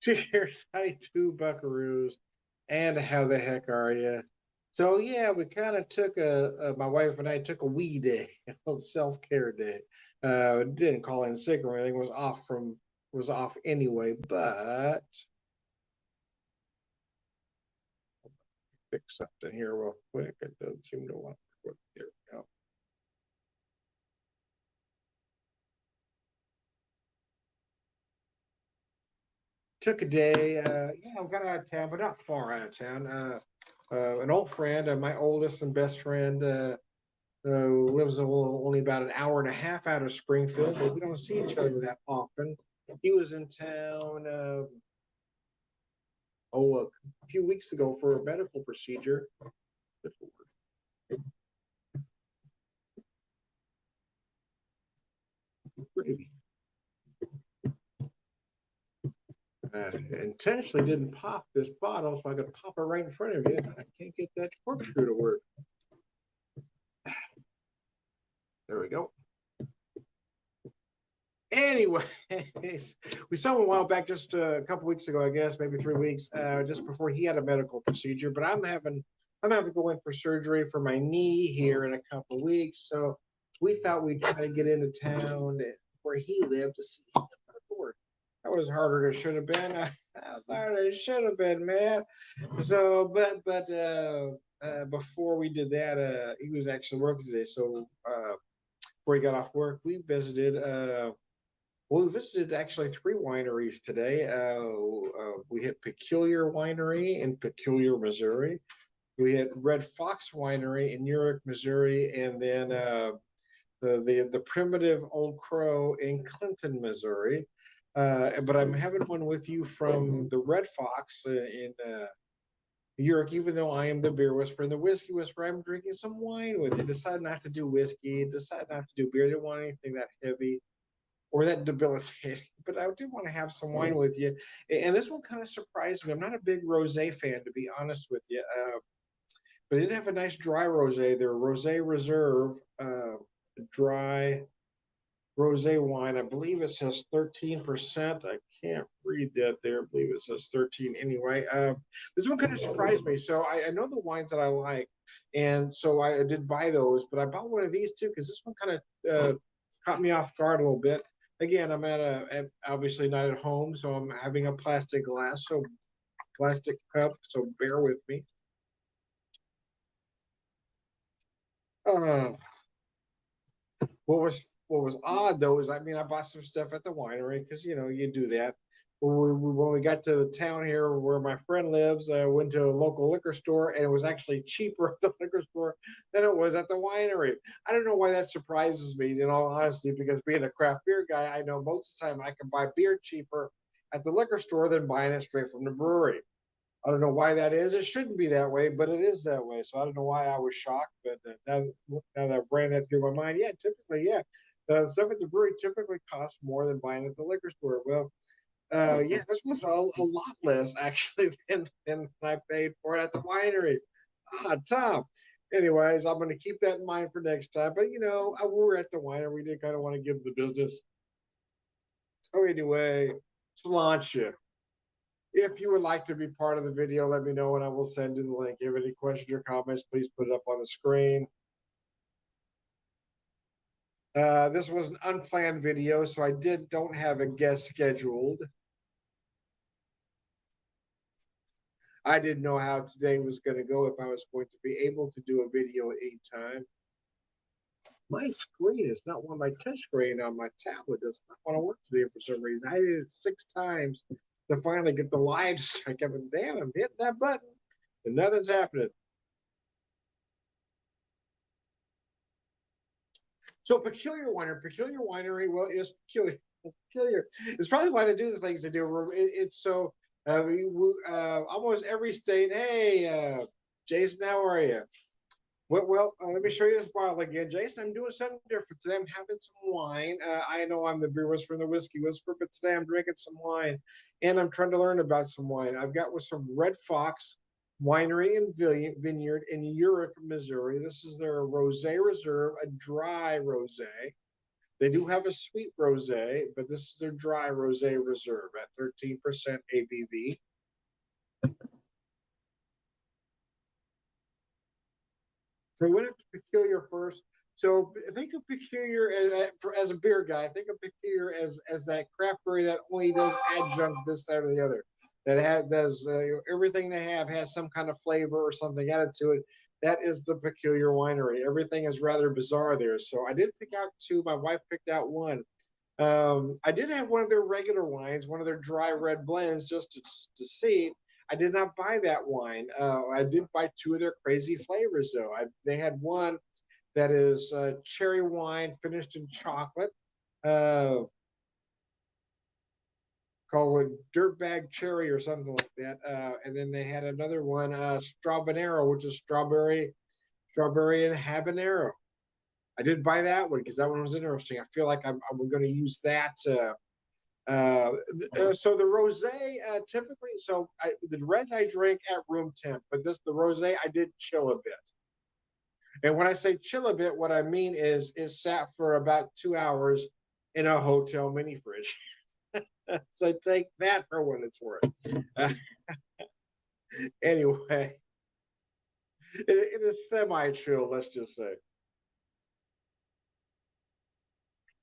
Cheers, howdy two buckaroos, and how the heck are you? So yeah, we kind of took my wife and I took a wee day, a self-care day. Didn't call in sick or anything. Was off anyway, but fix something here real quick. It doesn't seem to want to work. There we go. Took a day. Yeah, I got out of town, but not far out of town. An old friend, my oldest and best friend. Lives only about an hour and a half out of Springfield, but we don't see each other that often. He was in town, a few weeks ago for a medical procedure. Intentionally didn't pop this bottle, so I could pop it right in front of you. I can't get that corkscrew to work. There we go. Anyways, we saw him a while back, just a couple weeks ago, I guess, maybe 3 weeks, just before he had a medical procedure. But I'm having to go in for surgery for my knee here in a couple weeks. So we thought we'd try to get into town where he lived to see him before. That was harder than it should have been. That was harder than it should have been, man. So, but before we did that, he was actually working today. So before he got off work, we visited actually three wineries today. We hit Peculiar Winery in Peculiar, Missouri. We hit Red Fox Winery in Newark, Missouri, and then the Primitive Old Crow in Clinton, Missouri. But I'm having one with you from the Red Fox in York, even though I am the beer whisperer and the whiskey whisperer, I'm drinking some wine with you. Decided not to do whiskey, decided not to do beer. Didn't want anything that heavy or that debilitating. But I did want to have some wine with you. And this one kind of surprised me. I'm not a big rosé fan, to be honest with you. But they did have a nice dry rosé. Their Rosé Reserve dry rosé wine. I believe it says 13%. I can't read that there. I believe it says 13 anyway. This one kind of surprised me. So I know the wines that I like, and so I did buy those. But I bought one of these too because this one kind of caught me off guard a little bit. Again, I'm obviously not at home, so I'm having a plastic glass, so plastic cup. So bear with me. Uh, what was odd though is, I mean, I bought some stuff at the winery because you do that. When we got to the town here where my friend lives, I went to a local liquor store and it was actually cheaper at the liquor store than it was at the winery. I don't know why that surprises me, in all honesty, because being a craft beer guy, I know most of the time I can buy beer cheaper at the liquor store than buying it straight from the brewery. I don't know why that is. It shouldn't be that way, but it is that way. So I don't know why I was shocked. But now that I've ran that through my mind, yeah, typically, yeah, the stuff at the brewery typically costs more than buying at the liquor store. Well, yeah, this was a lot less actually than I paid for it at the winery. Ah, Tom. Anyways, I'm going to keep that in mind for next time. But we were at the winery. We did kind of want to give the business. So anyway, Sláinte. If you would like to be part of the video, let me know and I will send you the link. If you have any questions or comments, please put it up on the screen. This was an unplanned video, so I don't have a guest scheduled. I didn't know how today was going to go, if I was going to be able to do a video at any time. My screen is not one. My touch screen on my tablet does not want to work today for some reason. I did it 6 times to finally get the live to start coming. Damn, I'm hitting that button and nothing's happening. So Peculiar Winery, well, is peculiar. It's peculiar. It's probably why they do the things they do. It's so almost every state. Hey, Jason, how are you? Well, let me show you this bottle again, Jason. I'm doing something different today. I'm having some wine. I know I'm the beer whisperer and the whiskey whisperer, but today I'm drinking some wine, and I'm trying to learn about some wine. I've got with some Red Fox Winery and Vineyard in Urich, Missouri. This is their Rosé Reserve, a dry rosé. They do have a sweet rosé, but this is their dry rosé reserve at 13% ABV. So we went up to Peculiar first. So think of Peculiar as a beer guy. Think of Peculiar as that craft brewery that only does adjunct this, that, or the other. That does everything they have has some kind of flavor or something added to it. That is the Peculiar Winery. Everything is rather bizarre there. So I did pick out two. My wife picked out one. I did have one of their regular wines, one of their dry red blends, just to see. I did not buy that wine. I did buy two of their crazy flavors, though. They had one that is cherry wine finished in chocolate, uh, called Dirtbag Cherry or something like that. And then they had another one, Strawbanero, which is strawberry and habanero. I did buy that one because that one was interesting. I feel like I'm going to use that. So the rosé typically, the reds I drink at room temp, but the rosé I did chill a bit. And when I say chill a bit, what I mean is it sat for about 2 hours in a hotel mini fridge. So take that for what it's worth. Anyway, it is semi-chill, let's just say.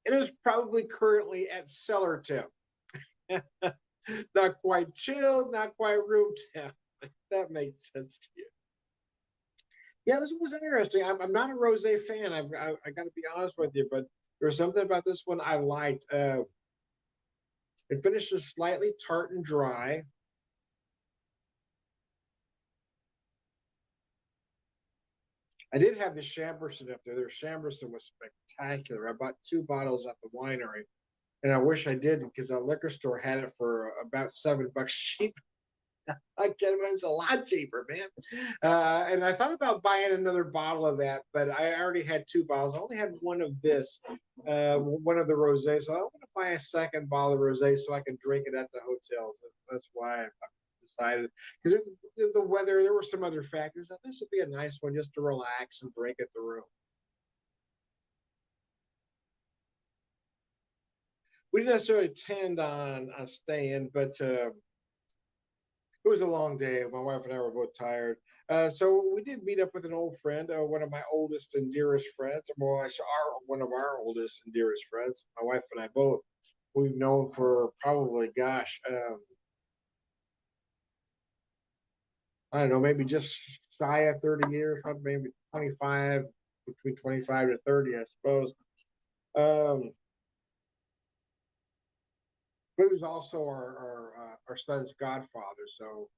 It is probably currently at cellar temp. Not quite chilled, not quite room temp. That makes sense to you. Yeah, this was interesting. I'm not a rosé fan. I got to be honest with you, but there's something about this one I liked. It finishes slightly tart and dry. I did have the Chamberson up there. Their Chamberson was spectacular. I bought 2 bottles at the winery, and I wish I did because a liquor store had it for about $7 cheap. I get it was a lot cheaper, man. And I thought about buying another bottle of that, but I already had 2 bottles. I only had one of this, one of the rosé. So I want to buy a second bottle of rosé so I can drink it at the hotel. So that's why I decided, because the weather, there were some other factors. That this would be a nice one just to relax and drink at the room. We didn't necessarily intend on staying, but it was a long day. My wife and I were both tired. So we did meet up with an old friend, one of my oldest and dearest friends. Well, one of our oldest and dearest friends. My wife and I both. We've known for probably, gosh, I don't know, maybe just shy of 30 years, maybe 25, between 25 to 30, I suppose. Um, but he was also our son's godfather. So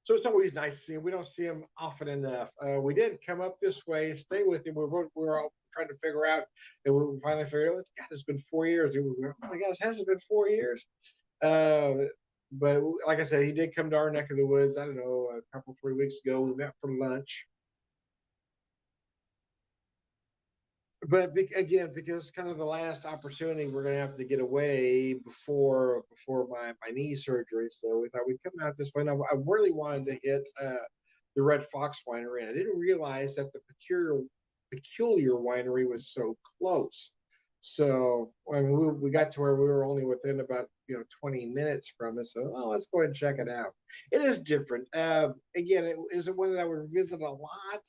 it's always nice to see him. We don't see him often enough. We did come up this way, stay with him. We were all trying to figure out, and we finally figured out, God, it's been 4 years. And we were, oh my gosh, has it been 4 years? Uh, but like I said, he did come to our neck of the woods. I don't know, a couple, 3 weeks ago. We met for lunch. But again, because kind of the last opportunity, we're going to have to get away before my knee surgery. So we thought we'd come out this way. Now, I really wanted to hit the Red Fox Winery, and I didn't realize that the Peculiar Winery was so close. So I mean, we got to where we were only within about 20 minutes from it. So let's go ahead and check it out. It is different. Again, it isn't one that I would visit a lot.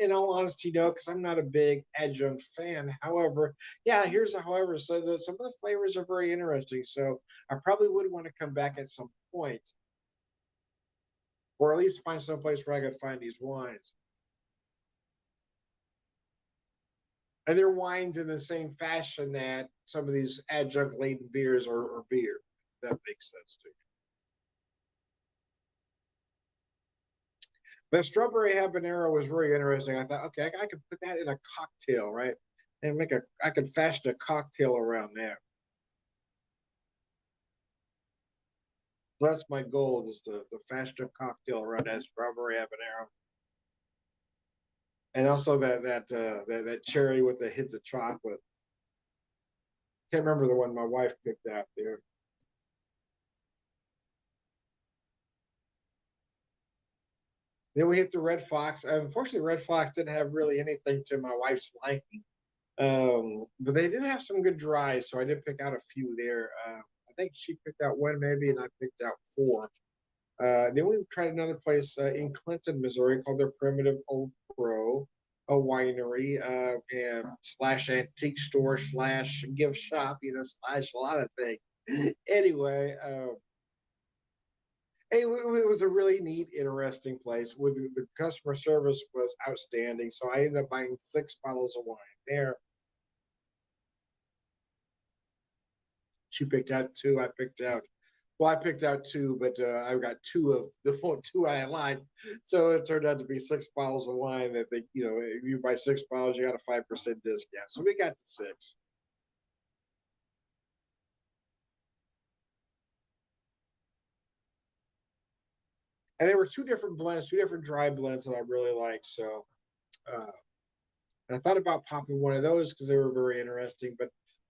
In all honesty, no, because I'm not a big adjunct fan. However, yeah, here's a however. So some of the flavors are very interesting. So I probably would want to come back at some point, or at least find some place where I could find these wines. And they're wines in the same fashion that some of these adjunct laden beers are beer. That makes sense too. The strawberry habanero was very interesting. I thought, okay, I could put that in a cocktail, right? And I could fashion a cocktail around that. So that's my goal, is to fashion a cocktail around that strawberry habanero. And also that cherry with the hits of chocolate. Can't remember the one my wife picked out there. Then we hit the Red Fox. Unfortunately, Red Fox didn't have really anything to my wife's liking, but they did have some good dries, so I did pick out a few there. I think she picked out one maybe, and I picked out four. Then we tried another place in Clinton, Missouri, called their Primitive Old Crow, a winery and slash antique store slash gift shop, slash a lot of things. Anyway, it was a really neat, interesting place. With the customer service was outstanding, so I ended up buying 6 bottles of wine there. She picked out two. I picked out two, but I got two of the two I liked. So it turned out to be 6 bottles of wine that if you buy 6 bottles, you got a 5% discount. So we got the six. And there were two different blends, two different dry blends that I really liked. So uh, and I thought about popping one of those because they were very interesting, but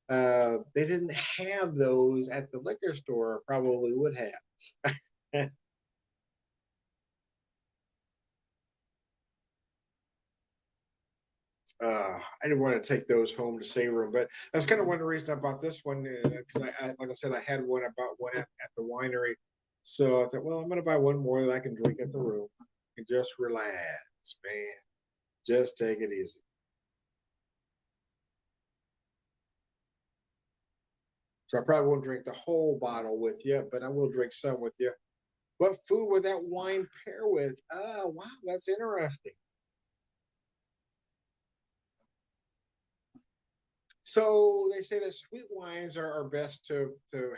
they didn't have those at the liquor store. Probably would have. I didn't want to take those home to savor them, but that's kind of one of the reasons I bought this one because like I said, I had one about one at the winery, so I thought, well, I'm going to buy one more that I can drink at the room and just relax, man, just take it easy. So I probably won't drink the whole bottle with you, but I will drink some with you. What food would that wine pair with? Oh, wow, that's interesting. So they say that sweet wines are best to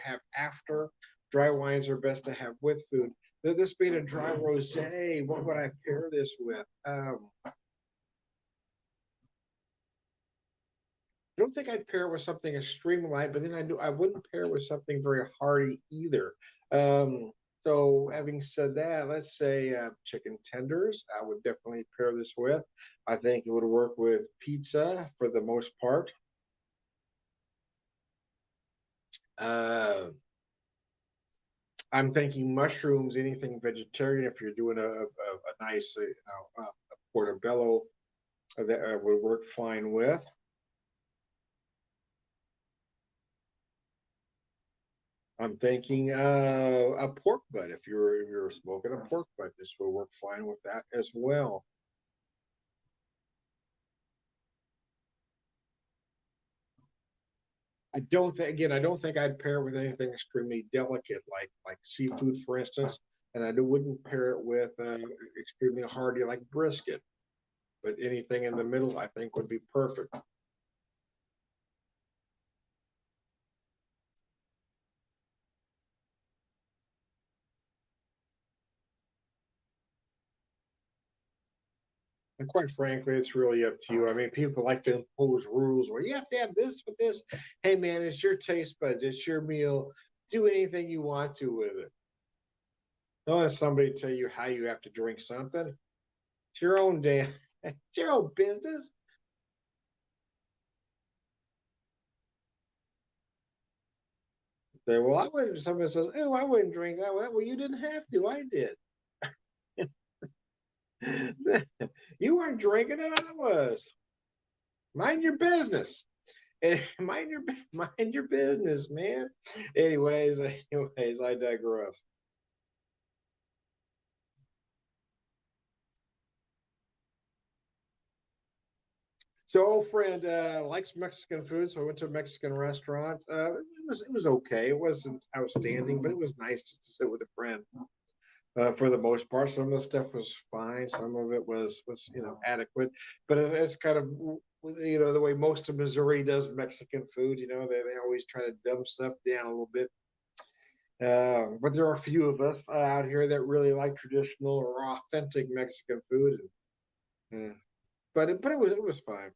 have after. Dry wines are best to have with food. This being a dry rosé, what would I pair this with? I don't think I'd pair it with something extremely light, but then I wouldn't pair it with something very hearty either. Um, so having said that, let's say chicken tenders, I would definitely pair this with. I think it would work with pizza for the most part. Uh, I'm thinking mushrooms, anything vegetarian. If you're doing a nice, a portobello, that would work fine with. I'm thinking a pork butt. If you're smoking a pork butt, this will work fine with that as well. I don't think I'd pair it with anything extremely delicate like seafood, for instance, and wouldn't pair it with extremely hearty like brisket. But anything in the middle, I think, would be perfect. And quite frankly, it's really up to you. I mean, people like to impose rules where you have to have this with this. Hey, man, it's your taste buds, it's your meal. Do anything you want to with it. Don't let somebody tell you how you have to drink something. It's your own damn, it's your own business. Say, well, I wouldn't. Somebody says, "Oh, I wouldn't drink that." Well, you didn't have to. I did. You weren't drinking it. I was. Mind your business. And mind your business, man. Anyways, I digress. So, old friend likes Mexican food, so I went to a Mexican restaurant. It was okay. It wasn't outstanding, but it was nice just to sit with a friend. For the most part, some of the stuff was fine. Some of it was adequate, but it's kind of the way most of Missouri does Mexican food. They always try to dumb stuff down a little bit. But there are a few of us out here that really like traditional or authentic Mexican food. And, but it was fine.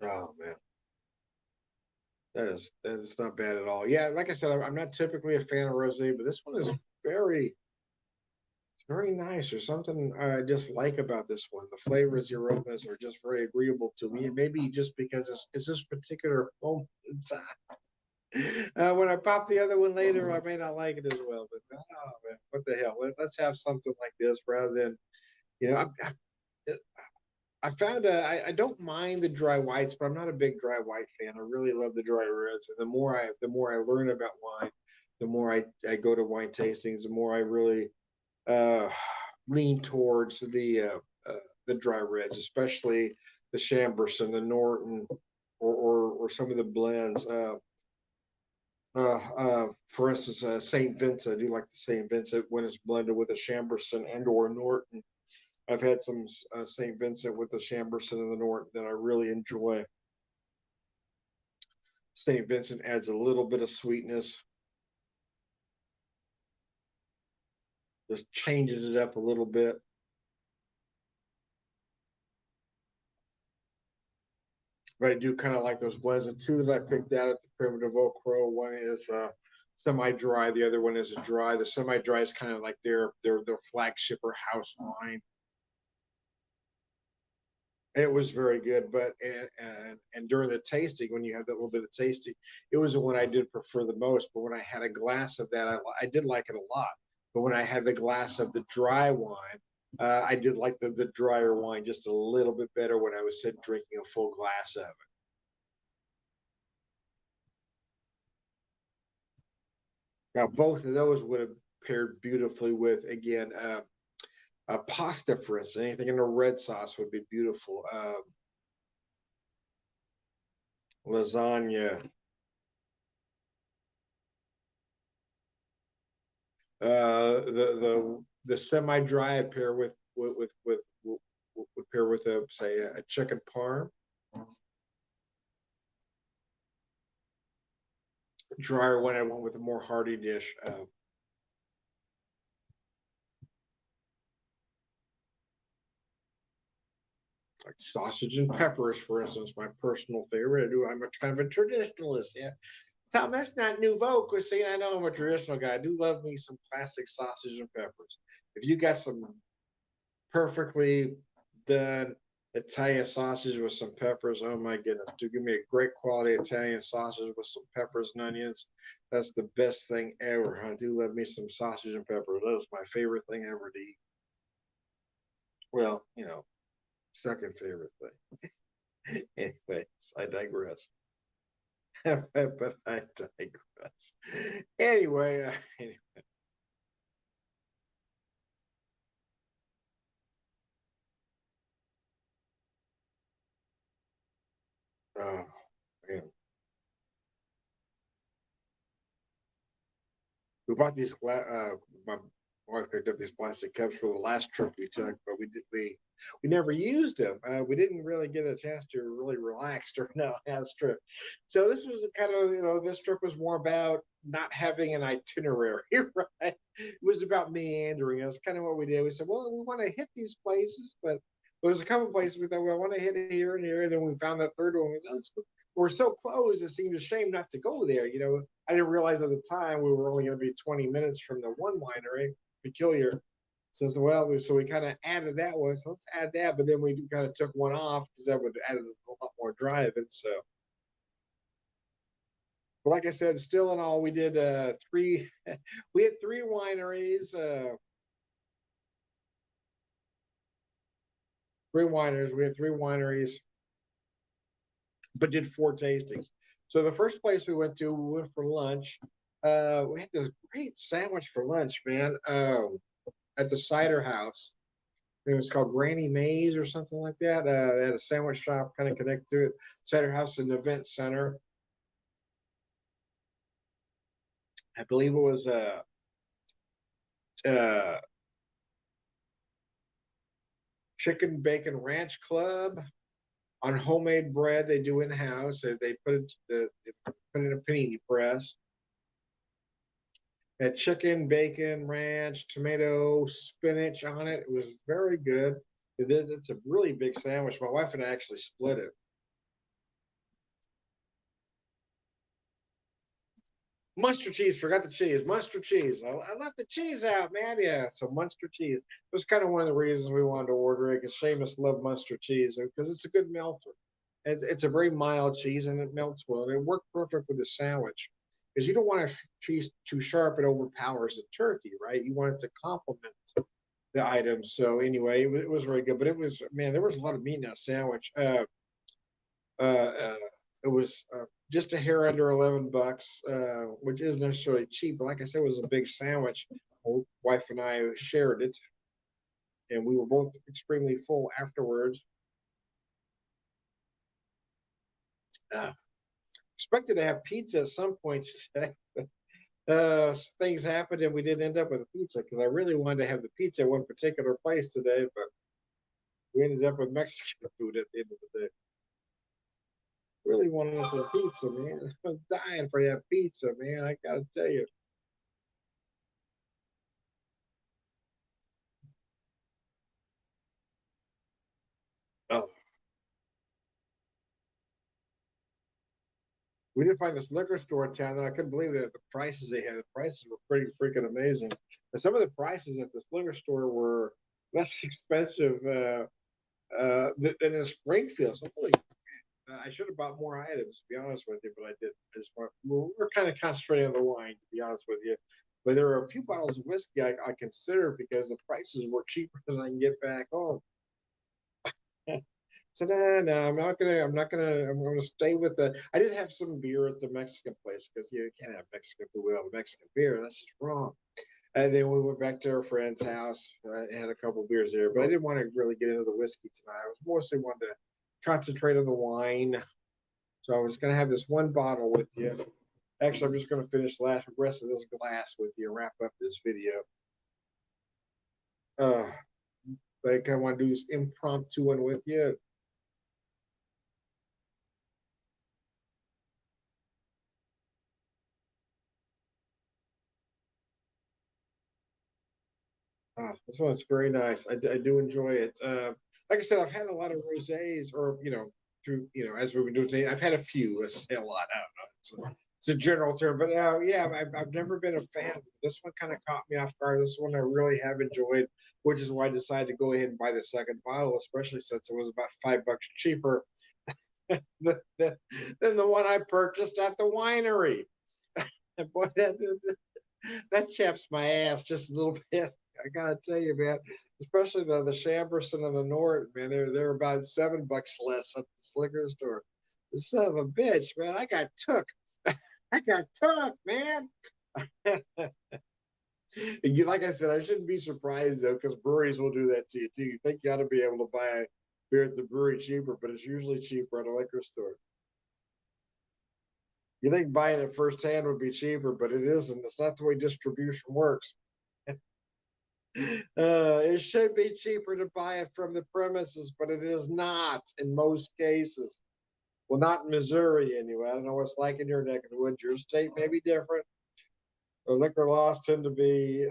Oh man, that is not bad at all. Yeah, like I said, I'm not typically a fan of rosé, but this one is very. very nice. There's something I just like about this one. The flavors, the aromas are just very agreeable to me. Maybe just because it's this particular moment in time. When I pop the other one later, I may not like it as well. But oh man, what the hell? Let's have something like this rather than you know. I found I don't mind the dry whites, but I'm not a big dry white fan. I really love the dry reds. And the more I learn about wine, the more I go to wine tastings, the more I really uh, lean towards the dry reds, especially the Chamberson, the Norton, or some of the blends. For instance, St. Vincent. I do like the St. Vincent when it's blended with a Chamberson and or Norton. I've had some St. Vincent with the Chamberson and the Norton that I really enjoy. St. Vincent adds a little bit of sweetness, just changes it up a little bit. But I do kind of like those blends. The two that I picked out at the Primitive Oak Crow, one is semi-dry, the other one is a dry. The semi-dry is kind of like their flagship or house wine. It was very good, but and during the tasting, when you have that little bit of tasting, it was the one I did prefer the most. But when I had a glass of that, I did like it a lot. But when I had the glass of the dry wine, I did like the drier wine just a little bit better when I was sitting drinking a full glass of it. Now, both of those would have paired beautifully with, again, pasta, for instance. Anything in a red sauce would be beautiful. Lasagna, the semi-dry pair with would pair with a say a chicken parm. Drier one, I went with a more hearty dish. Like sausage and peppers, for instance, my personal favorite. I'm a kind of a traditionalist. Yeah, Tom, that's not nouveau cuisine. I know I'm a traditional guy. I do love me some classic sausage and peppers. If you got some perfectly done Italian sausage with some peppers, oh my goodness, do give me a great quality Italian sausage with some peppers and onions. That's the best thing ever. I do love me some sausage and peppers. That is my favorite thing ever to eat. Well, second favorite thing. Anyways, I digress. But I digress. Anyway. Oh man, we bought these. My wife picked up these plastic cups for the last trip we took, but we never used them. We didn't really get a chance to really relax during that last trip. So this was kind of this trip was more about not having an itinerary, right? It was about meandering. That's kind of what we did. We said, well, we want to hit these places, but there was a couple places we thought, well, I want to hit it here and here. And then we found that third one. We're so close, it seemed a shame not to go there. I didn't realize at the time we were only going to be 20 minutes from the one winery, Peculiar. So we kind of added that one. So let's add that. But then we kind of took one off because that would add a lot more driving. So, but like I said, still in all, we did three. We had three wineries. Three wineries. We had three wineries, but did four tastings. So the first place we went for lunch. We had this great sandwich for lunch, man. At the cider house. It was called Granny Mays or something like that. They had a sandwich shop kind of connected to it. Cider House and Event Center. I believe it was a chicken bacon ranch club on homemade bread they do in house. They put it in a panini press. Had chicken, bacon, ranch, tomato, spinach on it. It was very good. It's a really big sandwich. My wife and I actually split it. Munster cheese, forgot the cheese. Munster cheese. I left the cheese out, man. Yeah, so Munster cheese. It was kind of one of the reasons we wanted to order it because Seamus loved Munster cheese because it's a good melter. It's a very mild cheese and it melts well. And it worked perfect with the sandwich because you don't want a cheese too sharp it overpowers the turkey, right? You want it to complement the items. So anyway, it was very good. But it was, man, there was a lot of meat in that sandwich. Uh, uh, it was just a hair under $11, which isn't necessarily cheap. But like I said, it was a big sandwich. My wife and I shared it, and we were both extremely full afterwards. Uh, Expected to have pizza at some point today. Things happened and we didn't end up with a pizza because I really wanted to have the pizza at one particular place today, but we ended up with Mexican food at the end of the day. Really wanted some pizza, man. I was dying for that pizza, man. I gotta tell you. Oh, we did find this liquor store in town that I couldn't believe that the prices they had. The prices were pretty freaking amazing. And some of the prices at this liquor store were less expensive than in Springfield. So holy, I should have bought more items, to be honest with you, but I didn't. I just we're kind of concentrating on the wine, to be honest with you. But there are a few bottles of whiskey I consider because the prices were cheaper than I can get back home. So no, I'm gonna stay with the. I did have some beer at the Mexican place because you can't have Mexican food without Mexican beer. That's just wrong. And then we went back to our friend's house and had a couple beers there. But I didn't want to really get into the whiskey tonight. I was mostly wanting to concentrate on the wine. So I was gonna have this one bottle with you. Actually, I'm just gonna finish the rest of this glass with you and wrap up this video. Uh, but I kind of want to do this impromptu one with you. This one's very nice. I do enjoy it. Like I said, I've had a lot of rosés, or through as we've been doing today, I've had a few. Let's say a lot. I don't know. It's a general term, but yeah, I've never been a fan. This one kind of caught me off guard. This one I really have enjoyed, which is why I decided to go ahead and buy the second bottle, especially since it was about $5 cheaper than the one I purchased at the winery. And boy, that chaps my ass just a little bit. I gotta tell you, man, especially the Chamberson and the Nort, man, they're about $7 less at the liquor store. The son of a bitch, man, I got took. I got took, man. Like I said, I shouldn't be surprised though, because breweries will do that to you too. You think you ought to be able to buy a beer at the brewery cheaper, but it's usually cheaper at a liquor store. You think buying it firsthand would be cheaper, but it isn't. It's not the way distribution works. It should be cheaper to buy it from the premises, but it is not in most cases. Well, not in Missouri anyway. I don't know what it's like in your neck of the woods. Your state may be different. The liquor laws tend to be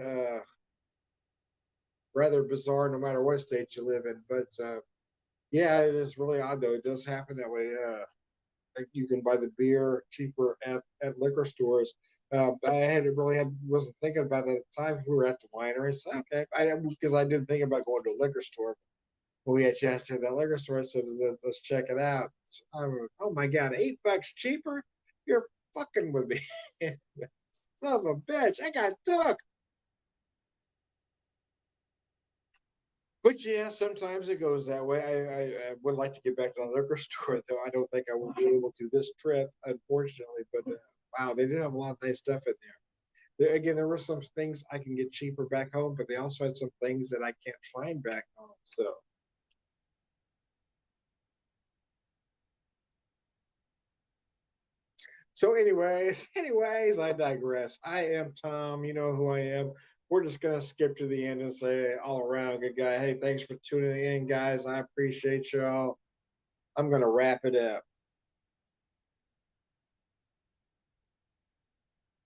rather bizarre no matter what state you live in. But yeah, it is really odd though. It does happen that way. You can buy the beer cheaper at liquor stores. I had really wasn't thinking about that at the time. We were at the winery. So okay, because I didn't think about going to a liquor store. When we had a chance to that liquor store, I said, let's check it out. So, oh my God, $8 cheaper? You're fucking with me. Son of a bitch, I got took. But yeah, sometimes it goes that way. I would like to get back to the liquor store, though. I don't think I will be able to this trip, unfortunately. But wow, they did have a lot of nice stuff in there. Again, there were some things I can get cheaper back home, but they also had some things that I can't find back home. So anyways, I digress. I am Tom. You know who I am. We're just gonna skip to the end and say all around good guy. Hey, thanks for tuning in, guys. I appreciate y'all. I'm gonna wrap it up.